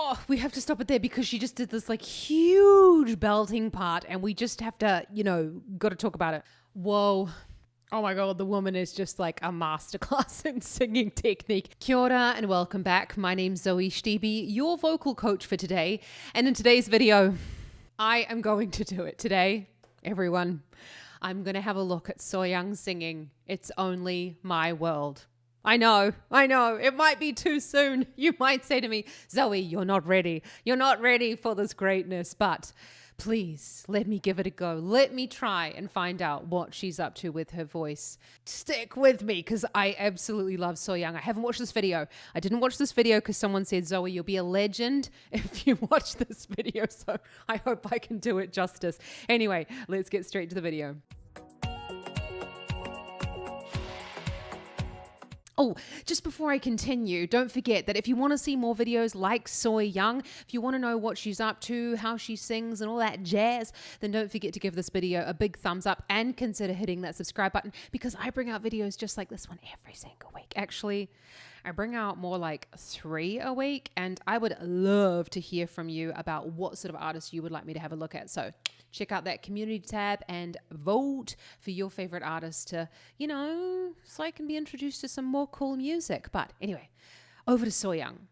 Oh, we have to stop it there because she just did this like huge belting part and we just have to, got to talk about it. Whoa. Oh my God, the woman is just like a masterclass in singing technique. Kia ora and welcome back. My name's Zoe Stebe, your vocal coach for today. And in today's video, I am going to do it today, everyone. I'm going to have a look at Sohyang singing It's Only My World. I know, it might be too soon. You might say to me, Zoe, you're not ready. You're not ready for this greatness, but please let me give it a go. Let me try and find out what she's up to with her voice. Stick with me because I absolutely love Sohyang. I haven't watched this video. I didn't watch this video because someone said, Zoe, you'll be a legend if you watch this video. So I hope I can do it justice. Anyway, let's get straight to the video. Oh, just before I continue, don't forget that if you want to see more videos like Sohyang, if you want to know what she's up to, how she sings and all that jazz, then don't forget to give this video a big thumbs up and consider hitting that subscribe button because I bring out videos just like this one every single week. Actually, I bring out more like 3 a week and I would love to hear from you about what sort of artists you would like me to have a look at. So check out that community tab and vote for your favorite artist to, so I can be introduced to some more cool music. But anyway, over to Sohyang.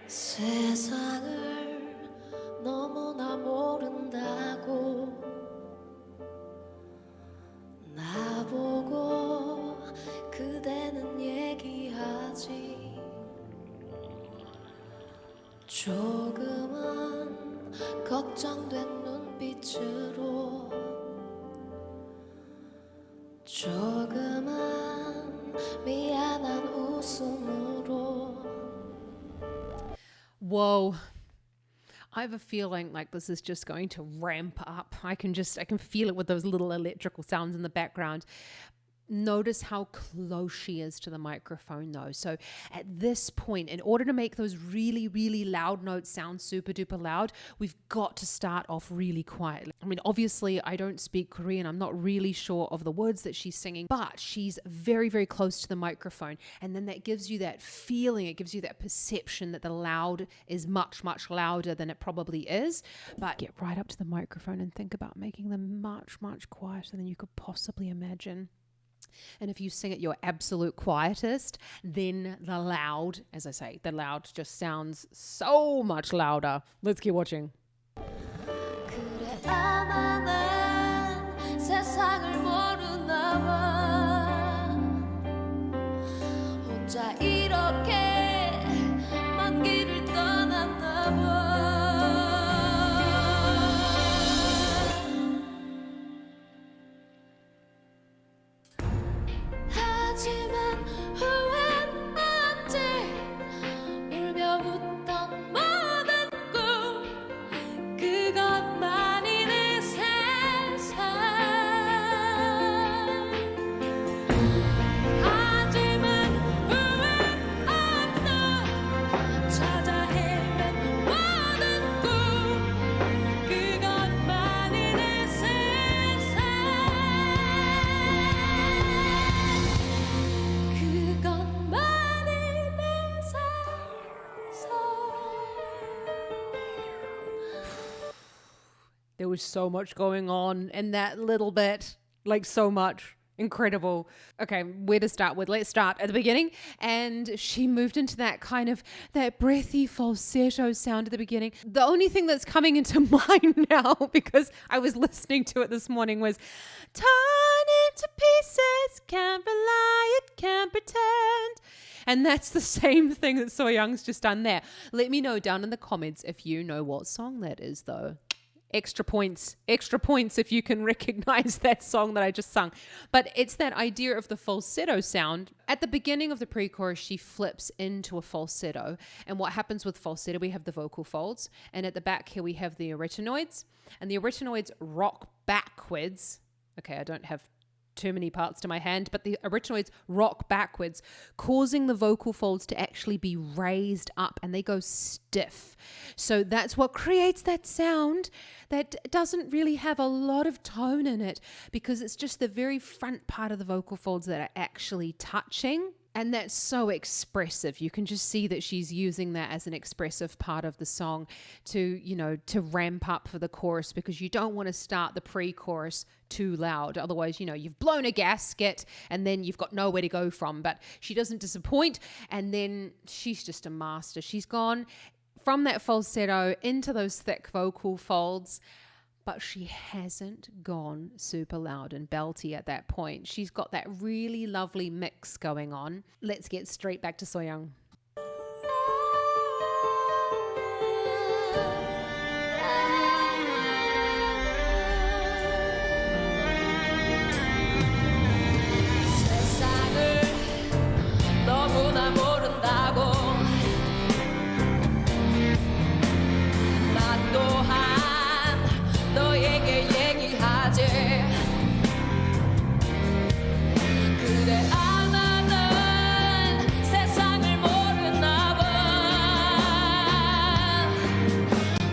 세상을 너무나 모른다고 나보고 그대는 얘기하지 조금은 걱정된 눈빛으로 조금은 미안한 웃음으로 Whoa. I have a feeling like this is just going to ramp up. I can feel it with those little electrical sounds in the background. Notice how close she is to the microphone though. So at this point, in order to make those really, really loud notes sound super duper loud, we've got to start off really quietly. I mean, obviously I don't speak Korean. I'm not really sure of the words that she's singing, but she's very, very close to the microphone. And then that gives you that feeling. It gives you that perception that the loud is much, much louder than it probably is. But get right up to the microphone and think about making them much, much quieter than you could possibly imagine. And if you sing at your absolute quietest, then the loud, as I say, the loud just sounds so much louder. Let's keep watching. 그래 아마 난 세상을 모르나 봐 혼자 이렇게 먼 길을 떠났나 봐 하지만 후회는 언제 울며 웃던 모든 꿈 그것만이 내 세상 하지만 후회는 없어 찾아 헤맨 모든 꿈 그것만이 내 세상 There was so much going on in that little bit, like so much. Incredible. Okay, where to start with? Let's start at the beginning. And she moved into that kind of, that breathy falsetto sound at the beginning. The only thing that's coming into mind now, because I was listening to it this morning, was torn into pieces, can't rely, it can't pretend. And that's the same thing that Sohyang's just done there. Let me know down in the comments if you know what song that is though. Extra points if you can recognize that song that I just sung. But it's that idea of the falsetto sound. At the beginning of the pre-chorus, she flips into a falsetto. And what happens with falsetto, we have the vocal folds. And at the back here, we have the arytenoids. And the arytenoids rock backwards. Okay, I don't have too many parts to my hand, but the original is rock backwards, causing the vocal folds to actually be raised up and they go stiff. So that's what creates that sound that doesn't really have a lot of tone in it, because it's just the very front part of the vocal folds that are actually touching. And that's so expressive. You can just see that she's using that as an expressive part of the song to ramp up for the chorus, because you don't want to start the pre-chorus too loud. Otherwise, you've blown a gasket and then you've got nowhere to go from. But she doesn't disappoint. And then she's just a master. She's gone from that falsetto into those thick vocal folds, but she hasn't gone super loud and belty at that point. She's got that really lovely mix going on. Let's get straight back to Sohyang. 세상을 너무나 모른다고 나 또한 너에게 얘기하지 그대 하나는 세상을 모르나 봐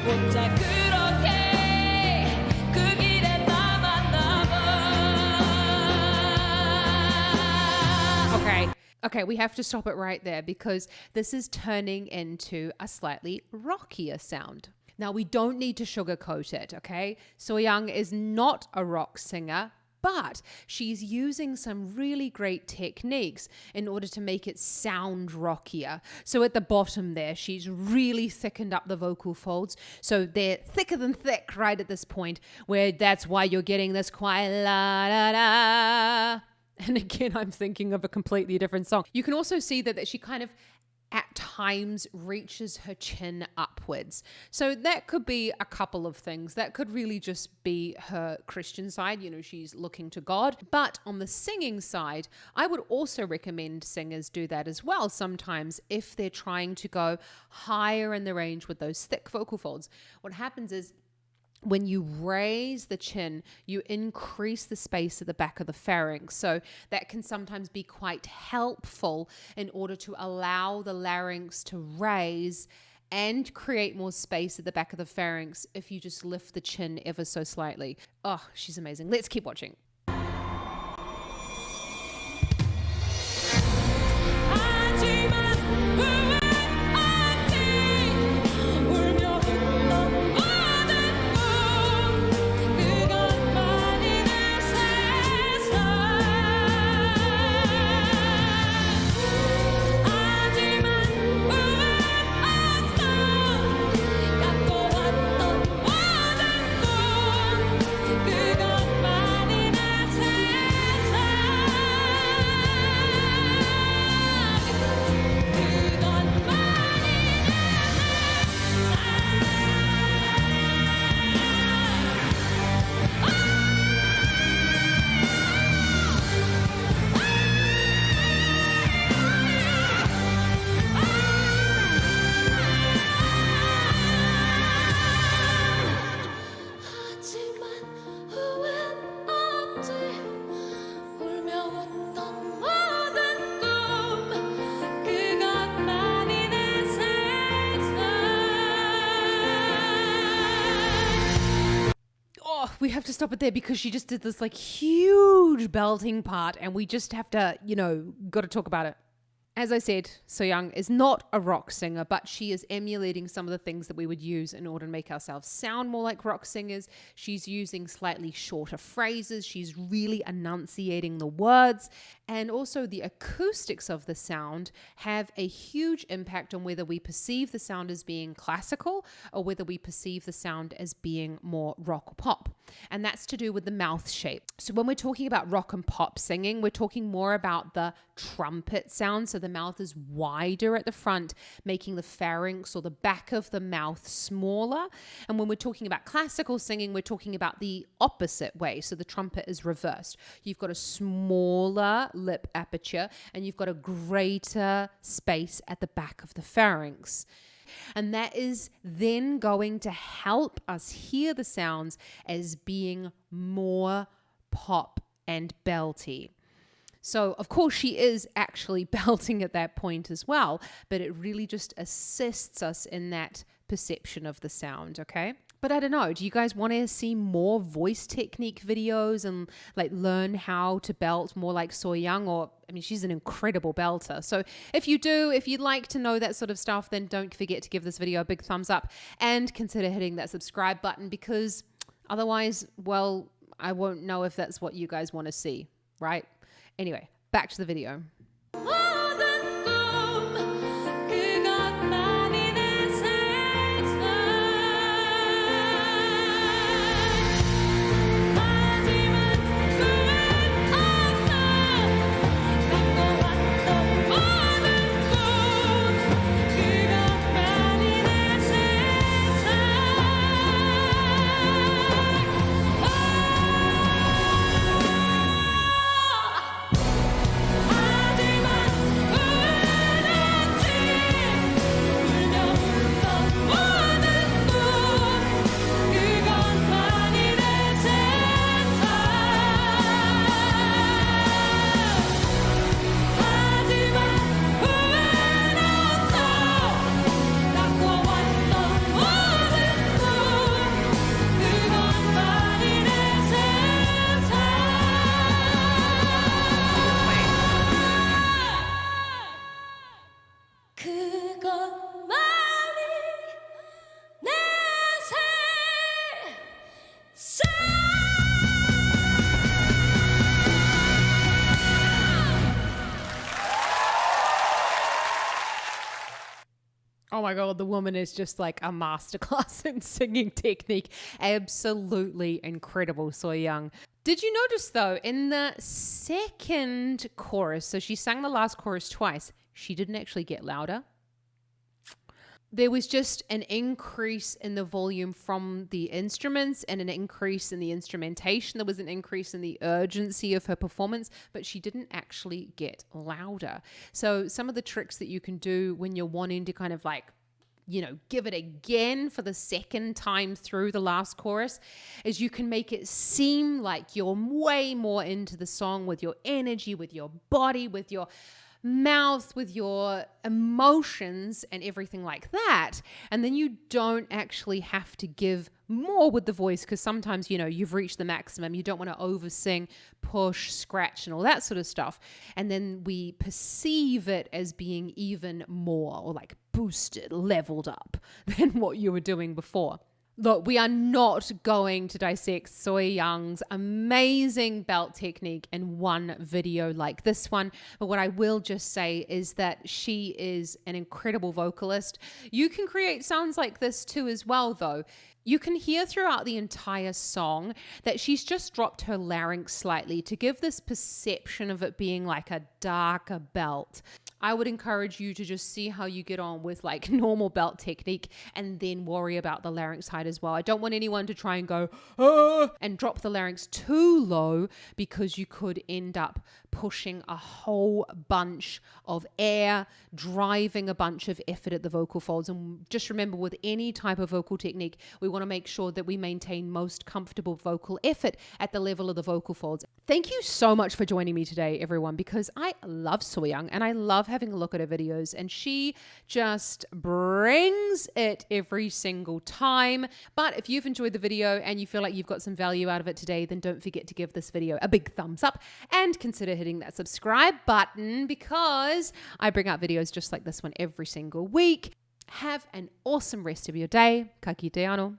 혼자 그렇게 그 길에 남았나 봐 Okay, we have to stop it right there, because this is turning into a slightly rockier sound. Now, we don't need to sugarcoat it, okay? Sohyang is not a rock singer, but she's using some really great techniques in order to make it sound rockier. So at the bottom there, she's really thickened up the vocal folds. So they're thicker than thick right at this point, where that's why you're getting this quiet la da da. And again, I'm thinking of a completely different song. You can also see that she kind of at times reaches her chin upwards. So that could be a couple of things. That could really just be her Christian side. She's looking to God. But on the singing side, I would also recommend singers do that as well sometimes if they're trying to go higher in the range with those thick vocal folds. What happens is, when you raise the chin, you increase the space at the back of the pharynx. So that can sometimes be quite helpful in order to allow the larynx to raise and create more space at the back of the pharynx if you just lift the chin ever so slightly. Oh, she's amazing. Let's keep watching. 하지만 후회 없지 울며 웃던 모든 꿈 그것만이 내 세상 하지만 후회 없어 갖고 왔던 모든 꿈 그것만이 내 세상 하지만 후회는 없지 울며 웃던 모든 꿈 그것만이 내 세상 Oh, we have to stop it there because she just did this like huge belting part and we just have to, got to talk about it. As I said, Sohyang is not a rock singer, but she is emulating some of the things that we would use in order to make ourselves sound more like rock singers. She's using slightly shorter phrases. She's really enunciating the words. And also the acoustics of the sound have a huge impact on whether we perceive the sound as being classical or whether we perceive the sound as being more rock or pop. And that's to do with the mouth shape. So when we're talking about rock and pop singing, we're talking more about the trumpet sound. So the mouth is wider at the front, making the pharynx or the back of the mouth smaller. And when we're talking about classical singing, we're talking about the opposite way. So the trumpet is reversed. You've got a smaller lip aperture and you've got a greater space at the back of the pharynx. And that is then going to help us hear the sounds as being more pop and belty. So, of course, she is actually belting at that point as well, but it really just assists us in that perception of the sound, okay? But I don't know, do you guys want to see more voice technique videos and like learn how to belt more like Sohyang? Or, I mean, she's an incredible belter. So if you do, if you'd like to know that sort of stuff, then don't forget to give this video a big thumbs up and consider hitting that subscribe button, because otherwise, well, I won't know if that's what you guys want to see, right? Anyway, back to the video. 모든 꿈 그것만이 내 세상 하지만 꿈은 없어 갖고 왔던 모든 꿈 그것만이 내 세상 하지만 꿈은 없지 울며 웃던 모든 꿈 그것만이 내 세상 하지만 꿈은 없어 갖고 왔던 모든 꿈 그것만이 내 세상 그것만이 내 Oh my God, the woman is just like a masterclass in singing technique. Absolutely incredible, Sohyang. Did you notice though, in the second chorus, so she sang the last chorus twice, she didn't actually get louder. There was just an increase in the volume from the instruments and an increase in the instrumentation. There was an increase in the urgency of her performance, but she didn't actually get louder. So some of the tricks that you can do when you're wanting to kind of like, you know, give it again for the second time through the last chorus is you can make it seem like you're way more into the song with your energy, with your body, with your mouth, with your emotions and everything like that. And then you don't actually have to give more with the voice, because sometimes, you know, you've reached the maximum. You don't want to over sing, push, scratch, and all that sort of stuff. And then we perceive it as being even more or like boosted, leveled up than what you were doing before. Look, we are not going to dissect Sohyang's amazing belt technique in one video like this one, but what I will just say is that she is an incredible vocalist. You can create sounds like this too as well, though. You can hear throughout the entire song that she's just dropped her larynx slightly to give this perception of it being like a darker belt. I would encourage you to just see how you get on with like normal belt technique and then worry about the larynx height as well. I don't want anyone to try and go, and drop the larynx too low, because you could end up pushing a whole bunch of air, driving a bunch of effort at the vocal folds. And just remember, with any type of vocal technique, we want to make sure that we maintain most comfortable vocal effort at the level of the vocal folds. Thank you so much for joining me today, everyone, because I love Sohyang and I love having a look at her videos, and she just brings it every single time. But if you've enjoyed the video and you feel like you've got some value out of it today, then don't forget to give this video a big thumbs up and consider hitting that subscribe button, because I bring out videos just like this one every single week. Have an awesome rest of your day. Ka kite anō.